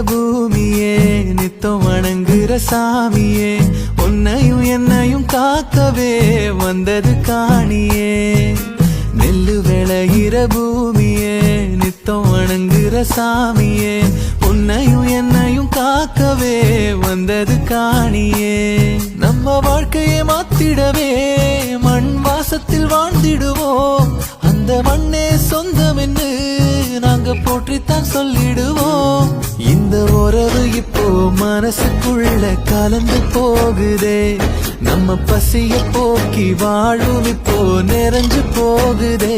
பூமியே நித்தம் வணங்குற சாமியே உன்னையும் என்னையும் காக்கவே வந்தது காணியே நெல்லு விளையிற பூமியே நித்தம் வணங்குற சாமியே உன்னையும் என்னையும் காக்கவே வந்தது காணியே நம்ம வாழ்க்கையை மாத்திடவே மண் வாசத்தில் வாழ்ந்திடுவோம் அந்த மண்ணே சொந்தம் என்று நாங்க போற்றித்தான் சொல்லிடுவோம் இந்த உறவு இப்போ மனசுக்குள்ள கலந்து போகுதே நம்ம பசிய போக்கி வாழும் இப்போ நிறைஞ்சு போகுதே